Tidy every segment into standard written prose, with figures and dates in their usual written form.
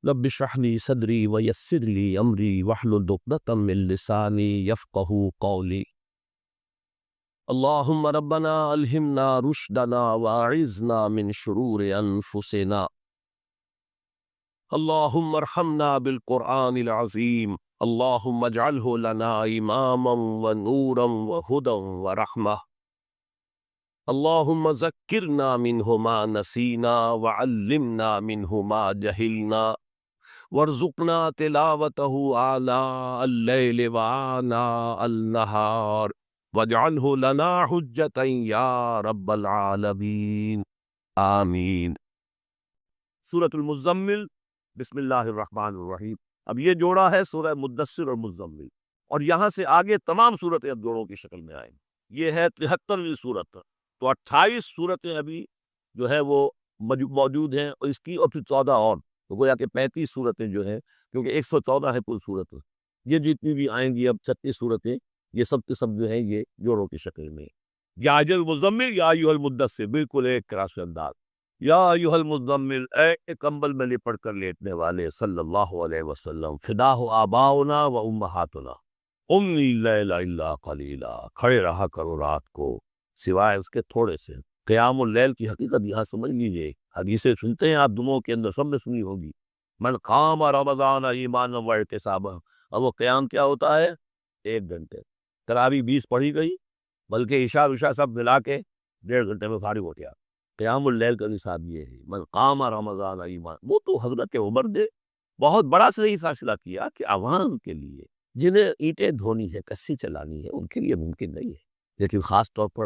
رب اشرح لي صدري ويسر لي امري واحلل عقدة من لساني يفقهوا قولي. اللهم ربنا الهمنا رشدنا واعذنا من شرور انفسنا. اللهم ارحمنا بالقرآن العظيم. اللهم اجعله لنا اماما ونورا وهدى ورحمة. اللهم ذكرنا منه ما نسينا وعلمنا منه ما جهلنا وارزقنا تلاوته آناء الليل وآناء النهار واجعله لنا حجة يا رب العالمین آمین۔ سورۃ المزمل، بسم اللہ الرحمن الرحیم۔ اب یہ جوڑا ہے سورہ مدثر اور مزمل، اور یہاں سے آگے تمام صورتیں اب جوڑوں کی شکل میں آئیں گی۔ یہ ہے 73ویں صورت، تو 28 صورتیں ابھی جو ہے وہ موجود ہیں، اور اس کی اور پھر 14 اور، تو گویا کہ 35 صورتیں جو ہیں، کیونکہ 114 ہے کل صورت، یہ جتنی بھی آئیں گی اب 36 صورتیں، یہ سب کے سب جو ہیں یہ جوڑوں کی شکل میں۔ یا ایھا المزمل یا ایھا المدثر، بالکل ایک طرح سے انداز۔ یا ایھا المزمل، اے کمبل میں لپٹ کر لیٹنے والے، صلی اللہ علیہ وسلم، فداہ آباؤنا و امہاتنا، قم اللیل الا قلیلا، کھڑے رہا کرو رات کو سوائے اس کے تھوڑے سے۔ قیام اللیل کی حقیقت یہاں سمجھ لیجئے، حدیثیں سنتے ہیں آپ دموں کے اندر، سب نے سنی ہوگی، من قام رمضان ایمانا و احتسابا، اور وہ قیام کیا ہوتا ہے؟ 1 گھنٹے۔ تراویح 20 پڑھی گئی، بلکہ عشاء وشاء سب ملا کے 1.5 گھنٹے میں فارغ ہو گیا۔ قیام اللیل کا نصاب یہ ہے، من قام رمضان ایمان، وہ تو حضرت عمر نے بہت بڑا صحیح فیصلہ کیا کہ عوام کے لیے جنہیں اینٹیں دھونی ہے، کسی چلانی ہے، ان کے لیے ممکن نہیں ہے، لیکن خاص طور پر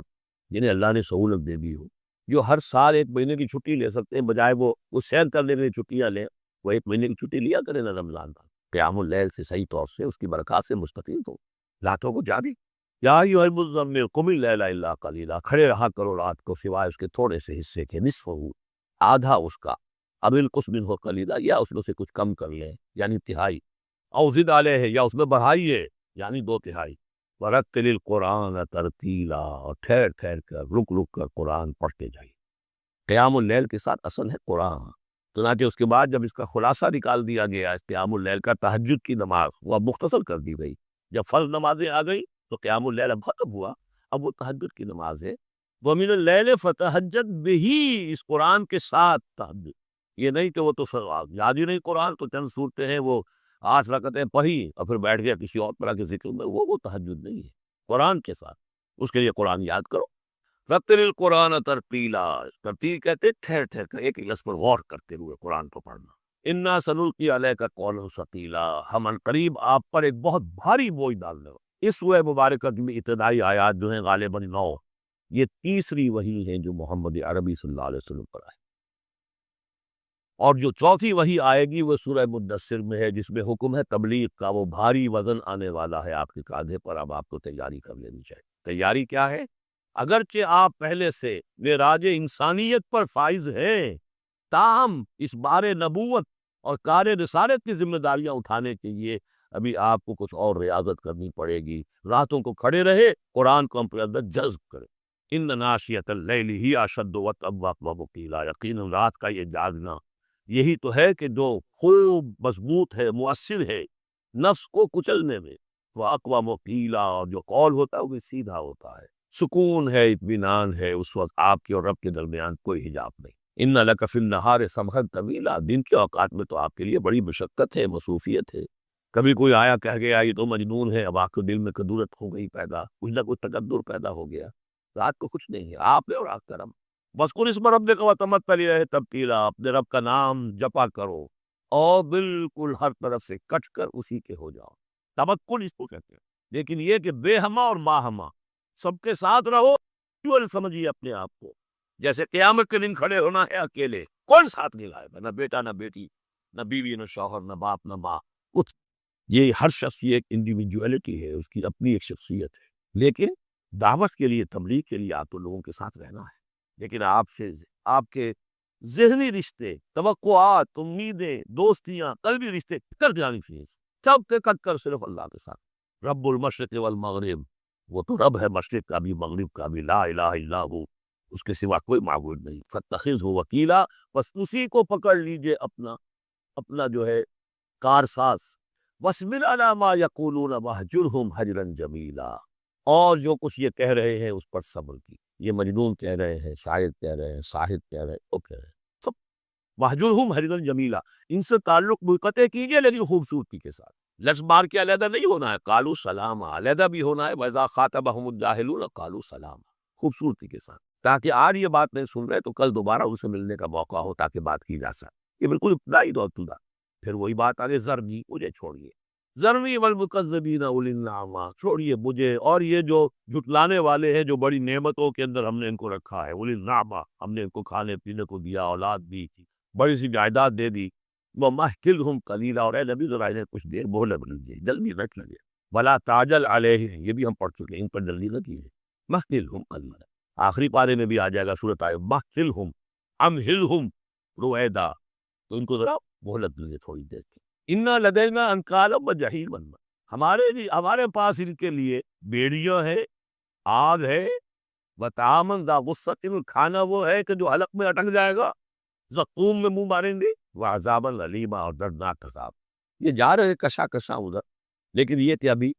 جنہیں اللہ نے سہولت دے دی ہو، جو ہر سال 1 مہینے کی چھٹی لے سکتے ہیں، بجائے وہ سیر کرنے کے لیے چھٹیاں لیں، وہ 1 مہینے کی چھٹی لیا کریں نا رمضان کا، قیام اللیل سے صحیح طور سے اس کی برکات سے مستفید ہو، راتوں کو جاگے۔ یا ایھا المزمل قم اللیل الا قلیلا، کھڑے رہا کرو رات کو سوائے اس کے تھوڑے سے حصے کے، نصفہ، آدھا اس کا، اب انقص منہ قلیلا، یا اس میں سے کچھ کم کر لیں، یعنی تہائی، او زد علیہ، یا اس میں بڑھائیے، یعنی 2/3۔ ورتل القرآن ترتیلا، اور ٹھہر ٹھہر کر، رک رک کر قرآن پڑھتے جائیے۔ قیام اللیل کے ساتھ اصل ہے قرآن، چنانچہ اس کے بعد جب اس کا خلاصہ نکال دیا گیا اس قیام اللیل کا، تہجد کی نماز وہ اب مختصر کر دی گئی، جب فرض نمازیں آ گئی تو قیام اللیل اب ختم ہوا، اب وہ تہجد کی نماز ہے۔ وَمِنَ اللَّيْلِ فَتَہجد بِهِ، اس قرآن کے ساتھ تہجد، یہ نہیں کہ وہ تو یاد ہی نہیں قرآن، تو چند صورتیں ہیں وہ 8 رکعتیں پڑھی اور پھر بیٹھ گیا کسی اور طرح کے ذکر میں، وہ تہجد نہیں ہے، قرآن کے ساتھ، اس کے لیے قرآن یاد کرو۔ رتل القرآن ترتیلا، ترتیل کہتے ہیں ٹھہر ٹھہر کر ایک لفظ پر غور کرتے ہوئے قرآن کو پڑھنا۔ انا سنلقی علیک قولا ثقیلا، ہم عنقریب آپ پر ایک بہت بھاری بوجھ ڈالنے والے۔ اس سورہ مبارکہ میں ابتدائی آیات جو ہیں غالباً 9، یہ تیسری وحی ہے جو محمد عربی صلی اللہ علیہ وسلم پر آئی، اور جو چوتھی وحی آئے گی وہ سورہ مدثر میں ہے، جس میں حکم ہے تبلیغ کا، وہ بھاری وزن آنے والا ہے آپ کے کاندھے پر، اب آپ کو تیاری کر لینی چاہیے۔ تیاری کیا ہے؟ اگرچہ آپ پہلے سے معراج انسانیت پر فائز ہیں، تاہم اس بار نبوت اور کار رسالت کی ذمہ داریاں اٹھانے کے لیے ابھی آپ کو کچھ اور ریاضت کرنی پڑے گی۔ راتوں کو کھڑے رہے، قرآن کو اپنے اندر جذب کرے۔ ان ناشیۃ اللیل ہی اشد وطئا وقیلا، یقیناً رات کا یہ جاگنا یہی تو ہے کہ جو خوب مضبوط ہے، مؤثر ہے نفس کو کچلنے میں، وہ اقوام وقیلا، اور جو قول ہوتا ہے وہ بھی سیدھا ہوتا ہے، سکون ہے، اطمینان ہے، اس وقت آپ کے اور رب کے درمیان کوئی حجاب نہیں۔ ان لک فی النہار سبحا طویلا، دن کے اوقات میں تو آپ کے لیے بڑی مشقت ہے، مصروفیت ہے۔ کبھی کوئی آیا کہہ گیا یہ تو مجنون ہے، اب آپ کے دل میں کدورت ہو گئی پیدا، کچھ نہ کچھ تکدر پیدا ہو گیا۔ رات کو کچھ نہیں ہے، آپ ہے اور آپ کا رب۔ وَاذْكُرِ اسْمَ رَبِّكَ وَتَبَتَّلْ إِلَيْهِ تَبْتِيلًا، اپنے رب کا نام جپا کرو اور بالکل ہر طرف سے کٹ کر اسی کے ہو جاؤ۔ تبکل اس کو کہتے ہیں، لیکن یہ کہ بے ہما اور ماہما سب کے ساتھ رہو، ایکچوئل سمجھیے اپنے آپ کو، جیسے قیامت کے دن کھڑے ہونا ہے اکیلے، کون ساتھ نہیں لائے گا، نہ بیٹا نہ بیٹی، نہ بیوی نہ شوہر، نہ باپ نہ ماں، کچھ۔ یہ ہر شخص کی ایک انڈیویجویلٹی ہے، اس کی اپنی ایک شخصیت ہے، لیکن دعوت کے لیے، تبلیغ کے لیے آپ تو لوگوں کے ساتھ رہنا ہے، لیکن آپ کے ذہنی رشتے، توقعات، امیدیں، دوستیاں، قلبی رشتے کر جانی چاہیے، سب کے کٹ کر صرف اللہ کے ساتھ۔ رب المشرق والمغرب، وہ تو رب ہے مشرق کا بھی مغرب کا بھی، لا الہ الا ہو، اس کے سوا کوئی معبود نہیں، فاتخذہ وکیلا، بس اسی کو پکڑ لیجئے اپنا اپنا جو ہے کارساز، وَاصْبِرْ عَلَىٰ مَا يَقُولُونَ وَاهْجُرْهُمْ هَجْرًا جَمِيلًا، اور جو کچھ یہ کہہ رہے ہیں اس پر صبر کی. یہ مجنون کہہ رہے ہیں، شاعر کہہ رہے ہیں، ساحر کہہ رہے ہیں، وہ کہہ رہے ہیں سب. وَاهْجُرْهُمْ هَجْرًا جَمِيلًا، ان سے تعلق منقطع کیجئے لیکن خوبصورتی کے ساتھ. لفظ مار کے علیحدہ نہیں ہونا ہے، قالوا سلاما علیحدہ بھی ہونا ہے، وَإِذَا خَاطَبَهُمُ الجَّاهِلُونَ قَالُوا سَلَامًا، خوبصورتی کے ساتھ، تاکہ آج یہ بات نہیں سن رہے تو کل دوبارہ اسے ملنے کا موقع ہو تاکہ بات کی جا سکے. یہ بالکل ابتدائی دور تھا. پھر وہی بات آگے، ذرنی، مجھے چھوڑیے، ذرنی والمکذبین اولی النعمہ، چھوڑیے مجھے اور یہ جو جھٹلانے والے ہیں جو بڑی نعمتوں کے اندر ہم نے ان کو رکھا ہے. اولی النعمہ، ہم نے ان کو کھانے پینے کو دیا، اولاد دی، بڑی سی جائیداد دے دی. وَمَهِّلْهُمْ قَلِيلًا، اور اے نبی ذرا انہیں کچھ دیر مہلت دیجیے، جلدی نہ لگے. وَلَا تَعْجَلْ عَلَيْهِمْ، یہ بھی ہم پڑھ چکے ہیں، ان پر جلدی نہ کیجیے. مَهِّلْهُمْ قَلِيلًا، آخری پارے میں بھی آ جائے گا سورۃ آیت، مَهِّلْهُمْ أَمْهِلْهُمْ رویدا، تو ان کو ذرا مہلت دیجیے تھوڑی دیر کی. اِنَّا لَدَيْنَا أَنْكَالًا وَجَحِيمًا، ہمارے پاس ان کے لیے بیڑیاں ہے، آگ ہے، وَطَعَامًا ذَا غُصَّةٍ، کھانا وہ ہے کہ جو حلق میں اٹک جائے گا، زقوم میں منہ ماریں گے، وَعَذَابًا أَلِيمًا، اور دردناک عذاب. یہ جا رہے کشا کشا ادھر، لیکن یہ کہ ابھی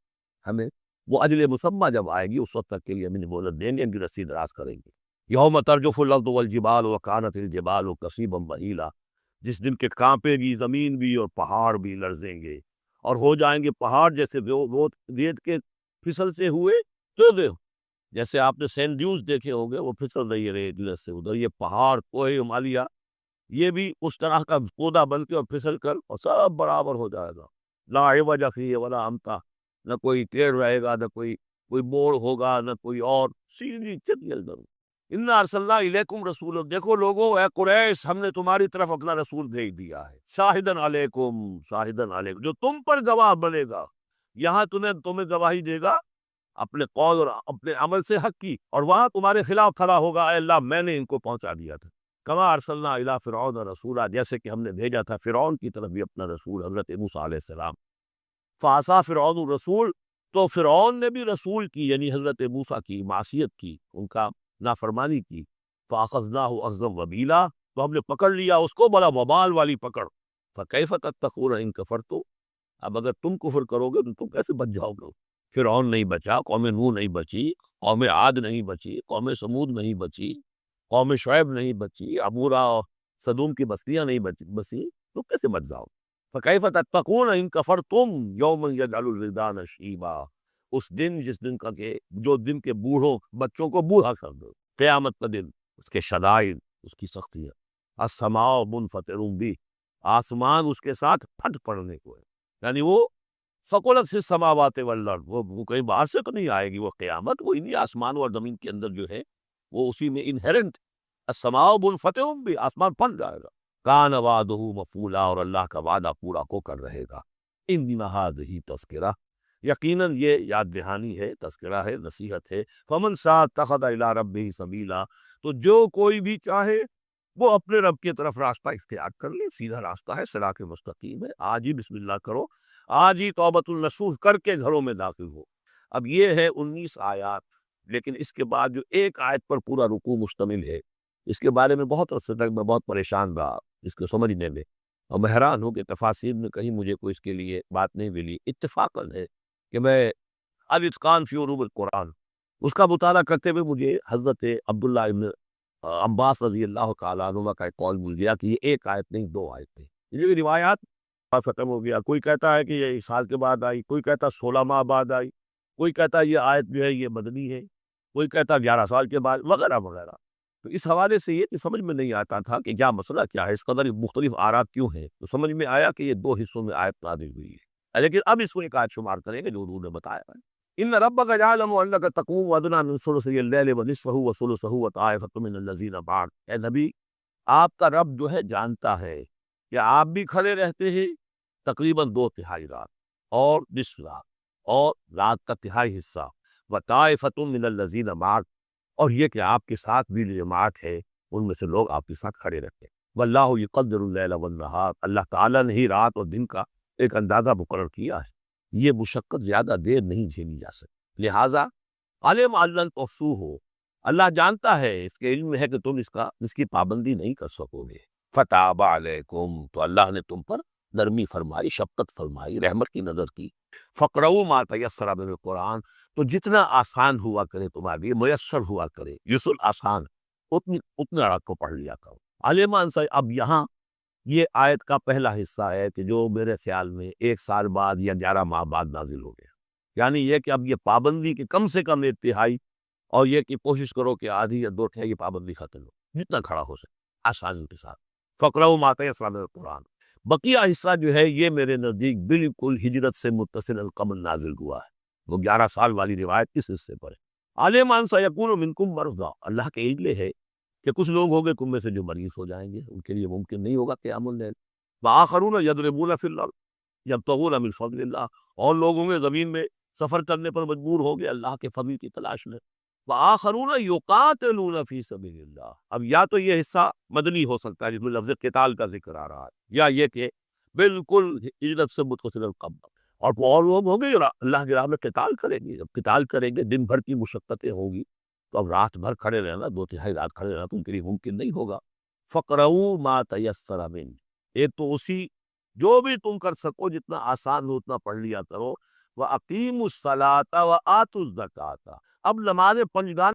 ہمیں وہ اجل مسمہ جب آئے گی اس وقت تک کے لیے ہمیں مہلت دیں گے، ان کی رسی دراز کریں گے. یوم ترجف الارض والجبال وکانت الجبال کثیبا مہیلا، جس دن کے کانپے گی زمین بھی اور پہاڑ بھی لرزیں گے، اور ہو جائیں گے پہاڑ جیسے ریت کے پھسل سے ہوئے تو جیسے آپ نے سینڈ ڈیوز دیکھے ہوں گے، وہ پھسل رہی ہے ریت سے ادھر. یہ پہاڑ کوہ ہمالیہ یہ بھی اس طرح کا پودا بن کے اور پھسل کر اور سب برابر ہو جائے گا. لا عوج فیہ ولا امتا، نہ کوئی ٹیڑھ رہے گا، نہ کوئی موڑ ہوگا، نہ کوئی اور، سیدھی چلی ادھر. انا ارسلنا الیکم رسول، دیکھو لوگوں، اے قریش، ہم نے تمہاری طرف اپنا رسول بھیج دیا ہے. شاہدن علیکم، شاہدن علیکم، جو تم پر گواہ بنے گا. یہاں تمہیں گواہی دے گا اپنے قول اور اپنے عمل سے حق کی، اور وہاں تمہارے خلاف کھڑا ہوگا، اے اللہ میں نے ان کو پہنچا دیا تھا. کما ارسلنا الی فرعون رسولا، جیسے کہ ہم نے بھیجا تھا فرعون کی طرف بھی اپنا رسول حضرت موسیٰ علیہ السلام. فعصا فرعون الرسول، تو فرعون نے بھی رسول کی یعنی حضرت موسیٰ کی معصیت کی، ان کا نافرمانی کی. فاخذناہ اخذا وبیلا، تو ہم نے پکڑ لیا اس کو بڑا وبال والی پکڑ. فکیف تتقون ان کفرتم، اب اگر تم کفر کرو گے تو تم کیسے بچ جاؤ گے؟ فرعون نہیں بچا، قوم نوح نہیں بچی، قوم عاد نہیں بچی، قوم سمود نہیں بچی، قوم شعیب نہیں بچی، عمورہ اور صدوم کی بستیاں نہیں بسی، تو کیسے بچ جاؤ؟ فکیف تتقون ان کفرتم یوما یجعل الولدان شیبا، اس دن جس دن کا کہ جو دن کے بوڑھوں بچوں کو بوڑھا کر دو. قیامت کا دن، اس کے شدائد، اس کی سختیاں. السماء منفطر بہ، آسمان اس کے ساتھ پھٹ پڑنے کو ہے، یعنی وہ فقلت سے السماوات والارض، وہ کہیں باہر سے تو نہیں آئے گی وہ قیامت، وہ انہی آسمان اور زمین کے اندر جو ہے وہ اسی میں انہرنٹ. السماء منفطر بہ، آسمان پھٹ جائے گا. کان وعدہ مفعولا، اور اللہ کا وعدہ پورا ہو کر رہے گا. انما ھذہ تذکرہ، یقیناً یہ یاد دہانی ہے، تذکرہ ہے، نصیحت ہے. فمن شاء اتخذ الی ربہ سبیلا، تو جو کوئی بھی چاہے وہ اپنے رب کی طرف راستہ اختیار کر لے، سیدھا راستہ ہے، صراط مستقیم ہے. آج ہی بسم اللہ کرو، آج ہی توبۃ النصوح کر کے گھروں میں داخل ہو. اب یہ ہے 19 آیات، لیکن اس کے بعد جو ایک آیت پر پورا رکوع مشتمل ہے، اس کے بارے میں بہت عرصے تک میں بہت پریشان رہا اس کو سمجھنے میں، اور میں حیران ہوں کہ تفاسیر میں کہیں مجھے کوئی اس کے لیے بات نہیں ملی. اتفاقاً ہے کہ میں الاتقان فی علوم القرآن اس کا مطالعہ کرتے ہوئے مجھے حضرت عبداللہ ابن عباس رضی اللہ تعالیٰ عنہ کا ایک قول مل گیا کہ یہ ایک آیت نہیں، 2 آیتیں. یہ روایات ختم ہو گیا. کوئی کہتا ہے کہ یہ 1 سال کے بعد آئی، کوئی کہتا 16 ماہ بعد آئی، کوئی کہتا یہ آیت جو ہے یہ مدنی ہے، کوئی کہتا 11 سال کے بعد، وغیرہ وغیرہ. تو اس حوالے سے یہ کہ سمجھ میں نہیں آتا تھا کہ کیا مسئلہ کیا ہے، اس قدر مختلف آراء کیوں ہیں. تو سمجھ میں آیا کہ یہ 2 حصوں میں آیت نازل ہوئی ہے، لیکن اب اس کو ایک آیت شمار کریں گے جو حضور نے بتایا ہے. ان ربک یعلم انک تقوم ادنی من ثلثی اللیل ونصفہ وثلثہ وطائفۃ من الذین معک، اے نبی آپ کا رب جو ہے جانتا ہے کہ آپ بھی کھڑے رہتے ہیں تقریباً 2/3 رات اور نصف رات اور رات کا تہائی حصہ، وطائفۃ من الذین معک، اور یہ کہ آپ کے ساتھ بھی جماعت ہے ان میں سے لوگ آپ کے ساتھ کھڑے رہتے ہیں. واللہ یقدر اللیل والنہار، اللہ تعالیٰ نے ہی رات اور دن کا ایک اندازہ مقرر کیا ہے. یہ مشقت زیادہ دیر نہیں جھیلی جا سکتی، لہٰذا علم ان تحصوہ، اللہ جانتا ہے، اس کے علم میں ہے کہ تم اس کی پابندی نہیں کر سکو گے. فتاب علیکم، تو اللہ نے تم پر نرمی فرمائی، شفقت فرمائی، رحمت کی نظر کی۔ فقرؤ ما تیسر من القرآن، تو جتنا آسان ہوا کرے تمہارے لیے، میسر ہوا کرے، یسر آسان، اتنا رات کو پڑھ لیا کرو۔ عالمان سے اب یہاں یہ آیت کا پہلا حصہ ہے کہ جو میرے خیال میں 1 سال بعد یا 11 ماہ بعد نازل ہو گیا، یعنی یہ کہ اب یہ پابندی کہ کم سے کم 1/3، اور یہ کہ کوشش کرو کہ آدھی یا 2/3 پابندی ختم ہو، جتنا کھڑا ہو سکے آسانی کے ساتھ۔ فقرؤ ما تیسر من القرآن، بقیہ حصہ جو ہے یہ میرے نزدیک بالکل ہجرت سے متصل قبل نازل ہوا ہے، وہ 11 سال والی روایت اس حصے پر ہے۔ عالمان سیکون منکم مرضی، اللہ کے علم ہے کہ کچھ لوگ ہوں گے تم میں سے جو مریض ہو جائیں گے، ان کے لیے ممکن نہیں ہوگا قیام اللیل۔ وآخرون یضربون فی الارض یبتغون من فضل اللہ، اور لوگ ہوں گے زمین میں سفر کرنے پر مجبور ہو گئے اللہ کے فضل کی تلاش میں۔ وآخرون یقاتلون فی سبیل اللہ، اب یا تو یہ حصہ مدنی ہو سکتا ہے جس میں لفظ قتال کا ذکر آ رہا ہے، یا یہ کہ بالکل ہجرت سے متصل قبل، اور لوگ ہوں گے جو اللہ کی راہ میں قتال کریں گے۔ جب قتال کریں گے دن بھر کی مشقتیں ہوں گی، تو اب رات بھر کھڑے رہنا، 2/3 رات کھڑے رہنا تو ان کے لیے ممکن نہیں ہوگا۔ فقرؤ ما تیسر من، ایک تو اسی جو بھی تم کر سکو، جتنا آسان ہو اتنا پڑھ لیا کرو۔ وَأَقِیمُوا الصَّلَاةَ وَآتُوا الزَّکَاةَ، اب نماز پنجگان